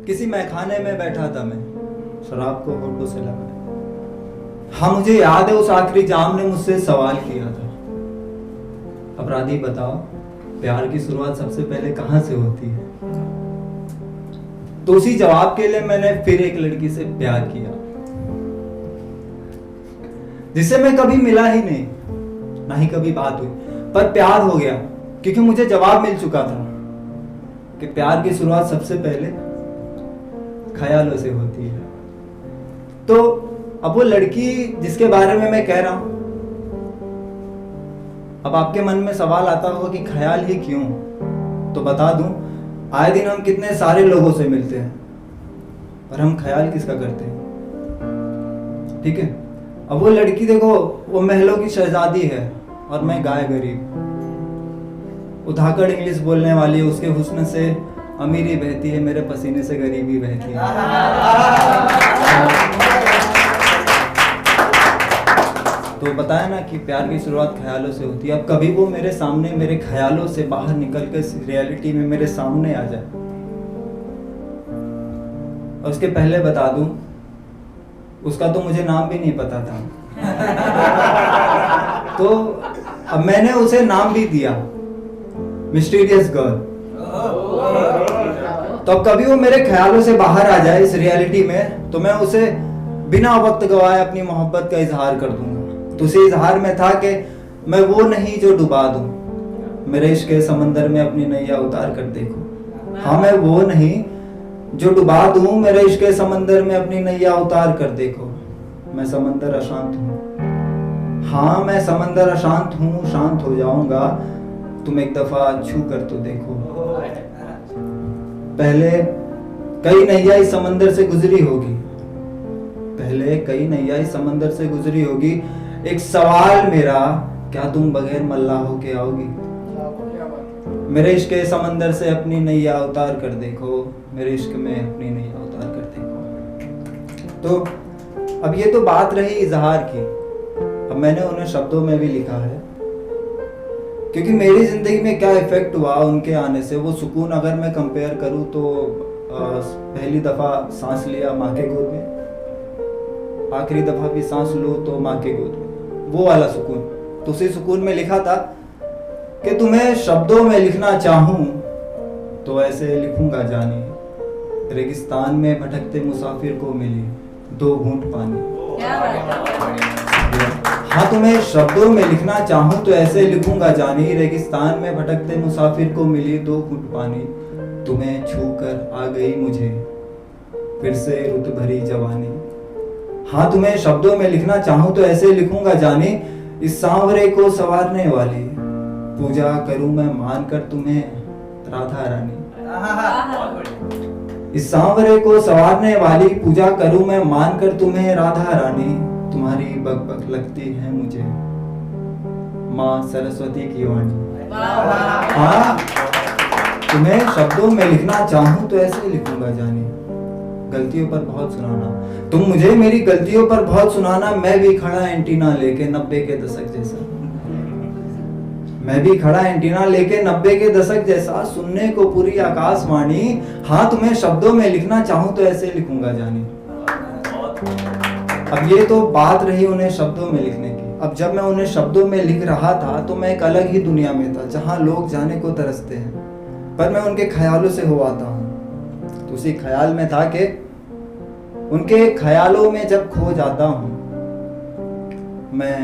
किसी मैखाने में बैठा था मैं, शराब को होठों से लगाए। हाँ मुझे याद है उस आखिरी जाम ने मुझसे सवाल किया था, अपराधी बताओ प्यार की शुरुआत सबसे पहले कहाँ से होती है। तो उसी जवाब के लिए मैंने फिर एक लड़की से प्यार किया, जिससे मैं कभी मिला ही नहीं, ना ही कभी बात हुई, पर प्यार हो गया क्योंकि मुझे जवाब मिल चुका था कि प्यार की शुरुआत सबसे पहले ख्यालों से होती है। तो अब वो लड़की जिसके बारे में मैं कह रहा हूं, अब आपके मन में सवाल आता होगा कि ख्याल ही क्यों, तो बता दूं, आए दिन हम कितने सारे लोगों से मिलते हैं पर हम ख्याल किसका करते हैं। ठीक है, अब वो लड़की देखो, वो महलों की शहजादी है और मैं गाय गरीब। उधाकड़ इंग्लिश बोलने वाली, उसके हुस्न से अमीरी बहती है, मेरे पसीने से गरीबी बहती है। तो बताया ना कि प्यार की शुरुआत ख्यालों से होती है। अब कभी वो मेरे सामने, मेरे ख्यालों से बाहर निकल कर रियलिटी में मेरे सामने आ जाए, और उसके पहले बता दूं, उसका तो मुझे नाम भी नहीं पता था। तो अब मैंने उसे नाम भी दिया, मिस्टीरियस गर्ल। तो अब कभी वो मेरे ख्यालों से बाहर आ जाए इस रियलिटी में, तो मैं उसे बिना वक्त गवाए अपनी मोहब्बत का इजहार कर दूंगा। तो उसे इजहार में था कि मैं वो नहीं जो डुबा दूं, मेरे इश्क के समंदर में अपनी नैया उतार कर देखो। हाँ मैं वो नहीं जो डुबा दूं, मेरे इश्क के समंदर में अपनी नैया उतार कर देखो। मैं समंदर अशांत हूँ, हाँ मैं समंदर अशांत हूँ, शांत हो जाऊंगा, तुम एक दफा छू कर तो देखो। पहले कई नैया इस समंदर से गुजरी होगी, पहले कई नैया इस समंदर से गुजरी होगी। एक सवाल मेरा, क्या तुम बगैर मल्ला होके आओगी। मेरे इश्क के समंदर से अपनी नैया उतार कर देखो, मेरे इश्क में अपनी नैया उतार कर देखो। तो अब ये तो बात रही इजहार की, अब मैंने उन्हें शब्दों में भी लिखा है, क्योंकि मेरी जिंदगी में क्या इफेक्ट हुआ उनके आने से। वो सुकून अगर मैं कंपेयर करूं तो पहली दफा सांस लिया माँ के गोद में, आखिरी दफा भी सांस लो तो माँ के गोद में, वो वाला सुकून। तो उसी सुकून में लिखा था कि तुम्हें शब्दों में लिखना चाहूं तो ऐसे लिखूंगा जानी, रेगिस्तान में भटकते मुसाफिर को मिली 2 घूंट पानी। हाँ तुम्हें शब्दों में लिखना चाहूं तो ऐसे लिखूंगा जानी, रेगिस्तान में भटकते मुसाफिर को मिली 2 घूंट पानी। तुम्हें छूकर आ गई मुझे फिर से रुत भरी जवानी। हाँ तुम्हें शब्दों में लिखना चाहूं तो ऐसे लिखूंगा जानी, इस सांवरे को संवारने वाली पूजा करूं मैं मानकर तुम्हें राधा रानी। इस सांवरे को संवारने वाली पूजा करूं मैं मानकर तुम्हें राधा रानी। तुम्हारी बकबक लगती है मुझे माँ सरस्वती की वाणी। हाँ तुम्हें शब्दों में लिखना चाहूं तो ऐसे लिखूंगा जानी, गलतियों पर बहुत सुनाना, तुम मुझे मेरी गलतियों पर बहुत सुनाना। मैं भी खड़ा एंटीना लेके 90 के दशक जैसा, मैं भी खड़ा एंटीना लेके 90 के दशक जैसा, सुनने को पूरी आकाशवाणी। हाँ तुम्हें शब्दों में लिखना चाहूं तो ऐसे लिखूंगा जानी। अब ये तो बात रही उन्हें शब्दों में लिखने की। अब जब मैं उन्हें शब्दों में लिख रहा था तो मैं एक अलग ही दुनिया में था, जहां लोग जाने को तरसते हैं, पर मैं उनके ख्यालों से हो आता हूँ। तो उसी ख्याल में था कि उनके ख्यालों में जब खो जाता हूँ मैं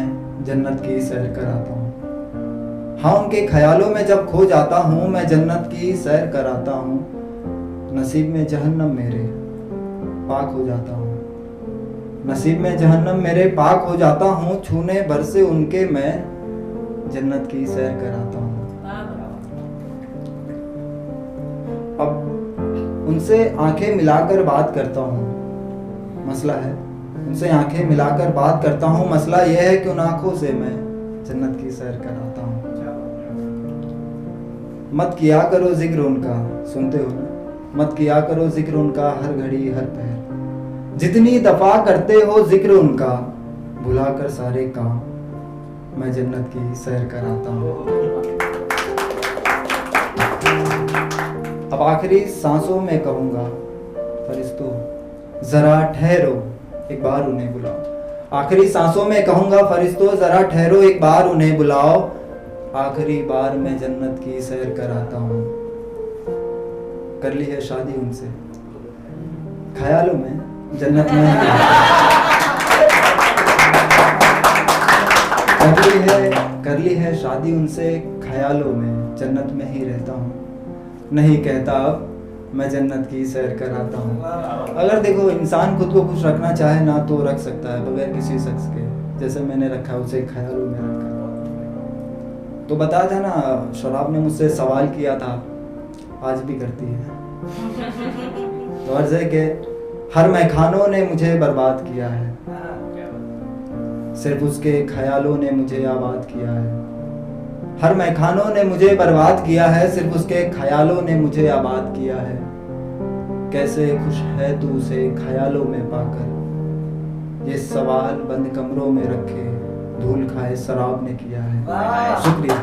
जन्नत की सैर कराता हूँ। हाँ उनके ख्यालों में जब खो जाता हूँ मैं जन्नत की सैर कराता हूँ। नसीब में जहन्नम मेरे पाक हो जाता हूँ, नसीब में जहन्नम मेरे पाक हो जाता हूँ। छूने भर से उनके मैं जन्नत की सैर कराता हूँ। अब उनसे आंखें मिलाकर बात करता हूँ, मसला है उनसे आंखें मिलाकर बात करता हूँ। मसला यह है कि उन आंखों से मैं जन्नत की सैर कराता हूँ। मत किया करो जिक्र उनका, सुनते हो ना, मत किया करो जिक्र उनका हर घड़ी हर पहर। जितनी दफा करते हो जिक्र उनका, भुलाकर सारे काम मैं जन्नत की सैर कराता हूँ। अब आखिरी सांसों में कहूंगा फरिश्तों, जरा ठहरो एक बार उन्हें बुलाओ। आखिरी सांसों में कहूंगा फरिश्तों, जरा ठहरो एक बार उन्हें बुलाओ। आखिरी बार मैं जन्नत की सैर कराता हूँ। कर ली है शादी उनसे, ख्यालों में जन्नत में कर ली है शादी उनसे, ख्यालों में जन्नत में ही रहता हूँ। नहीं कहता अब मैं जन्नत की सैर कराता हूँ। अगर देखो इंसान खुद को खुश रखना चाहे ना तो रख सकता है बगैर किसी शख्स के, जैसे मैंने रखा उसे ख्यालों में रखा। तो बता था ना, शराब ने मुझसे सवाल किया था, आज भी करती है। तो अर्ज है कि हर मैखानों ने मुझे बर्बाद किया है, सिर्फ उसके ख्यालों ने मुझे आबाद किया है। हर मैखानों ने मुझे बर्बाद किया है, सिर्फ उसके ख्यालों ने मुझे आबाद किया है। कैसे खुश है तू उसे ख्यालों में पाकर, ये सवाल बंद कमरों में रखे धूल खाए शराब ने किया है। शुक्रिया।